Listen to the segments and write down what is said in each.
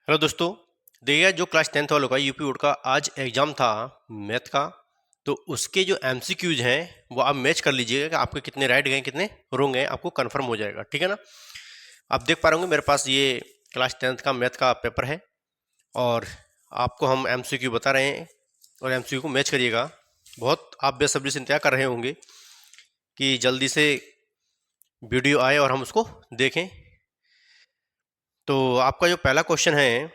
Hello दोस्तों। देखिए, जो क्लास 10th वालों का यूपी बोर्ड का आज एग्जाम था मैथ का, तो उसके जो एमसीक्यूज हैं वो आप मैच कर लीजिएगा कि आपके कितने राइट गए कितने रोंग गए, आपको कंफर्म हो जाएगा। ठीक है ना। आप देख पा रहे होंगे मेरे पास ये क्लास 10th का मैथ का पेपर है और आपको हम एमसीक्यू बता रहे हैं और एमसीक्यू को मैच करिएगा। बहुत आप बेसब्री से इंतजार कर रहे होंगे कि जल्दी से वीडियो आए और हम उसको देखें। तो आपका जो पहला क्वेश्चन है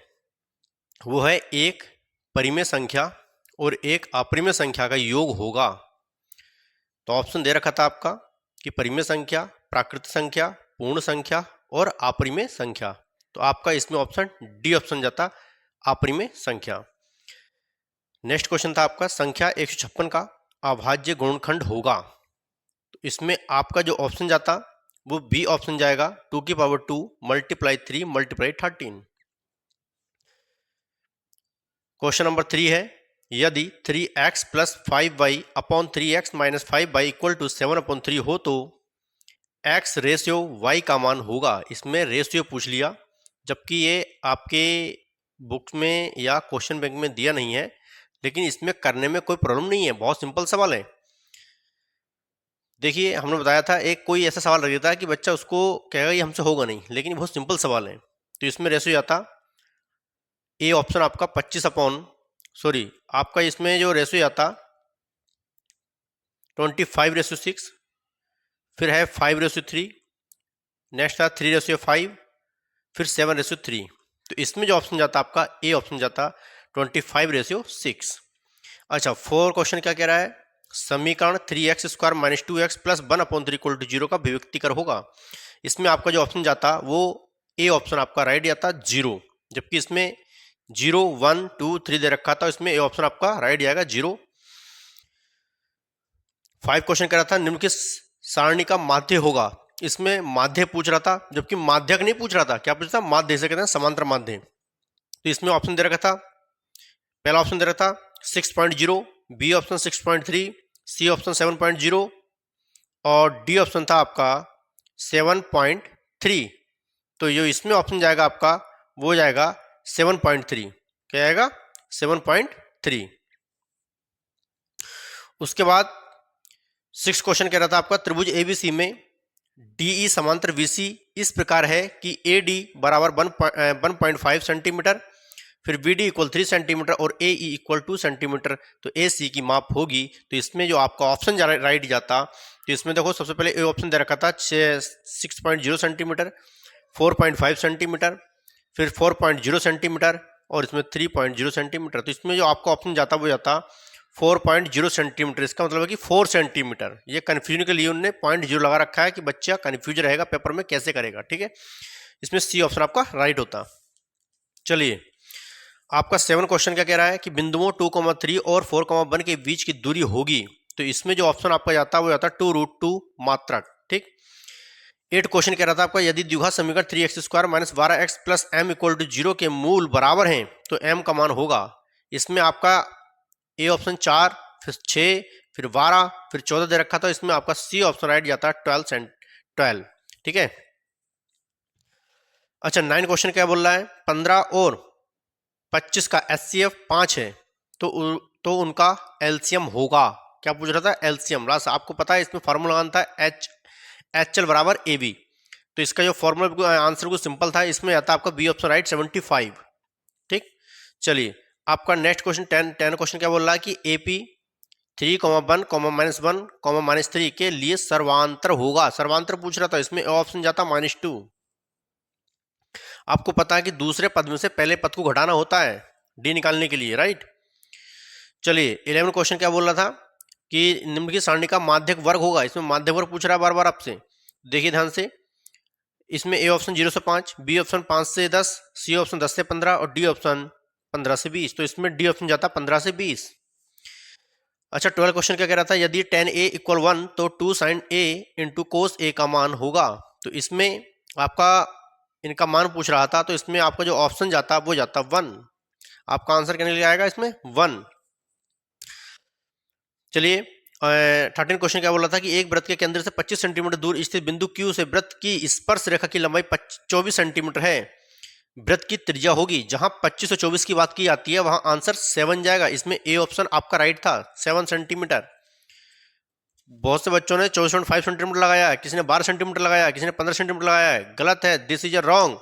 वो है एक परिमेय संख्या और एक अपरिमेय संख्या का योग होगा। तो ऑप्शन दे रखा था आपका कि परिमेय संख्या, प्राकृत संख्या, पूर्ण संख्या और अपरिमेय संख्या। तो आपका इसमें ऑप्शन डी ऑप्शन जाता, अपरिमेय संख्या। नेक्स्ट क्वेश्चन था आपका संख्या 156 का अभाज्य गुणनखंड होगा। तो इसमें आपका जो ऑप्शन जाता वो बी ऑप्शन जाएगा, 2 की power 2 multiply 3 multiply 13। Question number 3 है यदि 3x plus 5y upon 3x minus 5y equal to 7/3 हो तो x रेशियो y का मान होगा। इसमें रेशियो पूछ लिया, जबकि ये आपके बुक में या क्वेश्चन बैंक में दिया नहीं है, लेकिन इसमें करने में कोई प्रॉब्लम नहीं है, बहुत सिंपल सवाल है। देखिए, हमने बताया था एक कोई ऐसा सवाल रख देता है कि बच्चा उसको कहेगा ये हमसे होगा नहीं, लेकिन बहुत सिंपल सवाल है। तो इसमें रेशियो आता ए ऑप्शन आपका 25 अपॉन आपका इसमें जो रेशियो आता 25/6, फिर है 5/3, नेक्स्ट था 3/5, फिर 7/3। तो इसमें जो ऑप्शन जाता आपका ए ऑप्शन जाता 25/6। अच्छा, 4 क्वेश्चन क्या कह रहा है, समीकरण 3x² minus 2x plus 1/3 equal to 0 का विभक्तिकर होगा। इसमें आपका जो ऑप्शन जाता वो ए ऑप्शन आपका राइट जाता 0, जबकि इसमें 0 1 2 3 दे रखा था, इसमें ए ऑप्शन आपका राइट जाएगा 0। 5 क्वेश्चन कह रहा था निम्न की सारणी का माध्य होगा। इसमें माध्य पूछ रहा था, जबकि माध्यक नहीं पूछ रहा था। क्या पूछ रहा था, माध्य, इसे कहते हैं समांतर माध्य। तो इसमें ऑप्शन दे रखा था, पहला ऑप्शन दे रखा था 6.0, बी ऑप्शन 6.3, सी ऑप्शन 7.0 और डी ऑप्शन था आपका 7.3। तो जो इसमें ऑप्शन जाएगा आपका वो जाएगा 7.3। क्या आएगा, 7.3। उसके बाद 6 क्वेश्चन कह रहा था आपका त्रिभुज एबीसी में डीई समांतर बीसी इस प्रकार है कि ए डी बराबर 1.5 सेंटीमीटर, फिर बी डी इक्वल 3 सेंटीमीटर और ए ई इक्वल 2 सेंटीमीटर। तो ए सी की माप होगी। तो इसमें जो आपका ऑप्शन राइट जाता, तो इसमें देखो सबसे पहले ए ऑप्शन दे रखा था 6.0 सेंटीमीटर, 4.5 सेंटीमीटर, फिर 4.0 सेंटीमीटर और इसमें 3.0 सेंटीमीटर। तो इसमें जो आपका ऑप्शन जाता वो जाता 4.0 सेंटीमीटर। इसका मतलब है कि 4 सेंटीमीटर। ये कन्फ्यूजन के लिए उन्होंने 0.0 लगा रखा है कि बच्चा कन्फ्यूज रहेगा पेपर में कैसे करेगा। ठीक है, इसमें सी ऑप्शन आपका राइट होता। चलिए, आपका 7 क्वेश्चन क्या कह रहा है कि बिंदुओं 2,3 और 4,1 के बीच की दूरी होगी। तो इसमें जो ऑप्शन आपका जाता है वो जाता 2√2 मात्रक। ठीक। 8 क्वेश्चन कह रहा था आपका यदि द्विघात समीकरण 3x² minus 12x plus m equal to 0 के मूल बराबर हैं तो m का मान होगा। इसमें आपका ए ऑप्शन 4, फिर 6, फिर 12, फिर 14 दे रखा था। इसमें आपका सी ऑप्शन राइट जाता है 12। ठीक है। अच्छा, 9 क्वेश्चन क्या बोल रहा है, 15 और 25 का HCF 5 है तो उनका एलसीएम होगा। क्या पूछ रहा था, एलसीएम। लास्ट आपको पता है इसमें फॉर्मूला लगाना था HL बराबर AB। तो इसका जो फॉर्मूला आंसर को सिंपल था, इसमें आता आपका बी ऑप्शन राइट 75। ठीक। चलिए, आपका नेक्स्ट क्वेश्चन 10 क्वेश्चन क्या बोल रहा है कि AP 3,1, -1, -3 के लिए सर्वांतर होगा। सर्वांतर पूछ रहा था, इसमें ऑप्शन जाता -2। आपको पता है कि दूसरे पद में से पहले पद को घटाना होता है डी निकालने के लिए, राइट। चलिए, 11 क्वेश्चन क्या बोल रहा था कि निम्न की सारणी का माध्यक वर्ग होगा। इसमें माध्यक वर्ग पूछ रहा है बार बार आपसे। देखिए ध्यान से, इसमें ए ऑप्शन 0 से 5, बी ऑप्शन 5 से 10, सी ऑप्शन 10 से 15 और डी ऑप्शन 15 से 20। तो इसमें डी ऑप्शन जाता 15 से 20। अच्छा, 12 क्वेश्चन क्या कह रहा था यदि tan a = 1 तो 2 sin a into cos a का मान होगा। तो इसमें आपका इनका मान पूछ रहा था, तो इसमें आपका जो ऑप्शन जाता वो जाता 1। आपका आंसर क्या निकल आएगा इसमें 1। चलिए, 13 क्वेश्चन क्या बोल रहा था कि एक वृत्त के केंद्र से 25 सेंटीमीटर दूर स्थित बिंदु Q से वृत्त की स्पर्श रेखा की लंबाई 24 सेंटीमीटर है। वृत्त की त्रिज्या होगी, जहां 2524 की बात की जाती है वहां आंसर 7 जाएगा। इसमें ए ऑप्शन आपका राइट था, 7 सेंटीमीटर। बहुत से बच्चों ने 24.5 सेंटीमीटर लगाया है, किसी ने 12 सेंटीमीटर लगाया है, किसी ने 15 सेंटीमीटर लगाया है। गलत है, this is a wrong,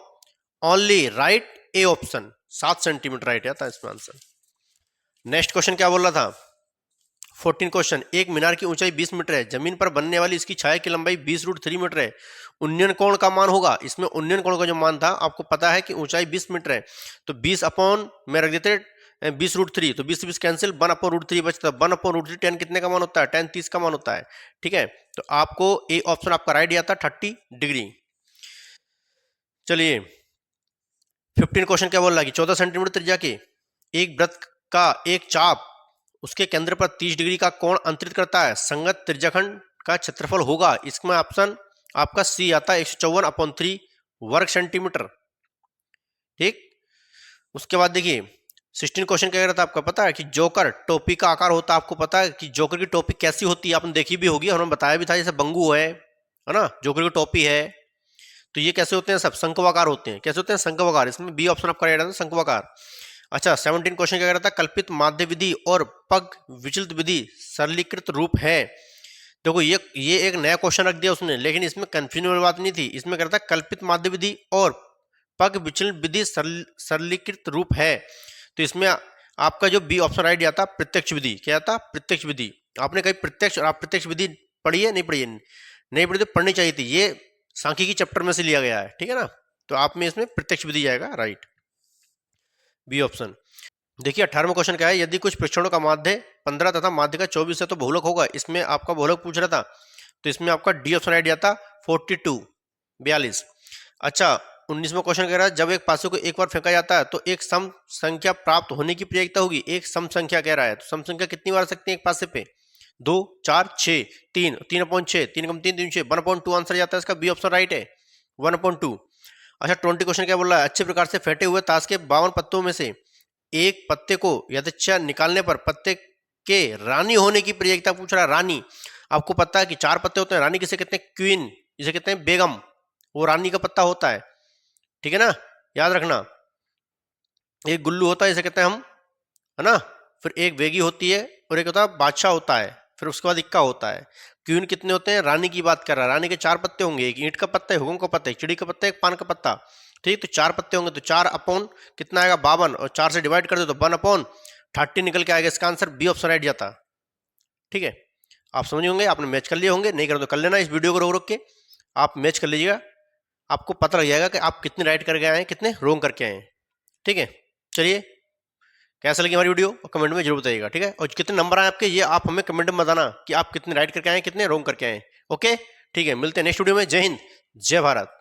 only right A option, 7 centimetre right आता है इसमें आंसर। नेक्स्ट क्वेश्चन क्या बोल रहा था, 14 क्वेश्चन, एक मीनार की ऊंचाई 20 मीटर है, जमीन पर बनने वाली इसकी छाया की लंबाई 20√3 मीटर है, उन्नयन कोण का मान होगा। इसमें उन्नयन कोण का जो मान था, आपको पता है कि ऊंचाई 20 मीटर है, तो 20 अपॉन में रख देते 20√3, तो 20 से 20 कैंसिल, 1/√3 बचता है। 1/√3 10 कितने का मान होता है, 10 30 का मान होता है। ठीक है, तो आपको ए ऑप्शन आपका राइट दिया था 30 डिग्री। चलिए 15 क्वेश्चन क्या बोल रहा है कि 14 सेंटीमीटर त्रिज्या के एक वृत्त का एक चाप उसके केंद्र पर 30 डिग्री का कोण अंतरित करता है, संगत त्रिज्याखंड का क्षेत्रफल होगा। इसमें ऑप्शन आपका सी आता है 154/3 वर्ग सेंटीमीटर। ठीक, उसके बाद देखिए 16 क्वेश्चन क्या कह रहा था, आपका पता है कि जोकर टोपी का आकार होता है। आपको पता है कि जोकर की टोपी कैसी होती है, आपने देखी भी होगी, हमने बताया भी था, जैसे बंगू है ना, जोकर की टोपी है, तो ये कैसे होते हैं, सब शंक्वाकार होते हैं। कैसे होते हैं, शंक्वाकार। इसमें बी ऑप्शन आपका राइट आता है, शंक्वाकार। अच्छा 17 क्वेश्चन क्या कह रहा था, कल्पित माध्य विधि और पग विचलित विधि सरलीकृत रूप है। देखो ये एक नया क्वेश्चन रख दिया उसने, लेकिन इसमें कंफ्यूजन वाली बात नहीं थी। इसमें कह रहा था कल्पित माध्य विधि और पग विचलित विधि सरलीकृत रूप है, तो इसमें आपका जो बी ऑप्शन राइट आता प्रत्यक्ष विधि। क्या आता, प्रत्यक्ष विधि। आपने कहीं प्रत्यक्ष और अप्रत्यक्ष विधि पढ़ी है, नहीं पढ़ी है? नहीं पढ़ी तो पढ़नी चाहिए थी, ये सांख्यिकी चैप्टर में से लिया गया है। ठीक है ना, तो आप में इसमें प्रत्यक्ष विधि जाएगा राइट, बी ऑप्शन। देखिए 18वां क्वेश्चन क्या है, यदि कुछ परीक्षणों का माध्य 15 तथा माध्य का 24 है तो बहुलक होगा। इसमें आपका बहुलक पूछ रहा था, तो इसमें आपका डी ऑप्शन राइट दिया था 42। अच्छा 19वां क्वेश्चन कह रहा है, जब एक पासे को एक बार फेंका जाता है तो एक सम संख्या प्राप्त होने की प्रयोजकता होगी। एक सम संख्या कह रहा है, तो सम संख्या कितनी बार आ सकती है एक पासे पे, 2 4 6 3, 3/6, 3 कम 3 3 6, 1/2 आंसर जाता है इसका, बी ऑप्शन राइट है 1/2। अच्छा 20 क्वेश्चन क्या बोल रहा है, अच्छे प्रकार से फेंटे हुए ताश के 52 पत्तों में से एक पत्ते को यदृच्छा निकालने पर पत्ते के रानी होने की प्रयोजकता पूछ रहा है। रानी, आपको पता है कि 4 पत्ते होते हैं, रानी किसे कहते हैं, क्वीन, जिसे कहते हैं बेगम, वो रानी का पत्ता होता है। ठीक है ना, याद रखना। एक गुल्लू होता है, इसे कहते हैं हम, है ना, फिर एक बेगी होती है और एक होता है बादशाह होता है, फिर उसके बाद इक्का होता है। क्वीन कितने होते हैं, रानी की बात कर रहा है, रानी के 4 पत्ते होंगे, एक ईंट का पत्ता है, हुकुम का पत्ता है, चिड़ी का पत्ता है, एक पान का पत्ता। ठीक, तो 4 पत्ते होंगे, तो 4 अपॉन कितना आएगा 52, और 4 से डिवाइड कर दो तो 1/30 निकल के आएगा। इसका आंसर बी ऑप्शन राइट जाता। ठीक है, आप समझ होंगे, आपने मैच कर लिए होंगे, नहीं कर तो कर लेना, इस वीडियो को रोक रोक के आप मैच कर लीजिएगा, आपको पता लग जाएगा कि आप कितने राइट करके आए हैं, कितने रोंग करके आए हैं। ठीक है, चलिए कैसा लगी हमारी वीडियो कमेंट में जरूर बताइएगा। ठीक है, और कितने नंबर आए आपके, ये आप हमें कमेंट में बताना कि आप कितने राइट करके आए, कितने रोंग करके आए। ओके, ठीक है, मिलते हैं नेक्स्ट वीडियो में। जय हिंद, जय भारत।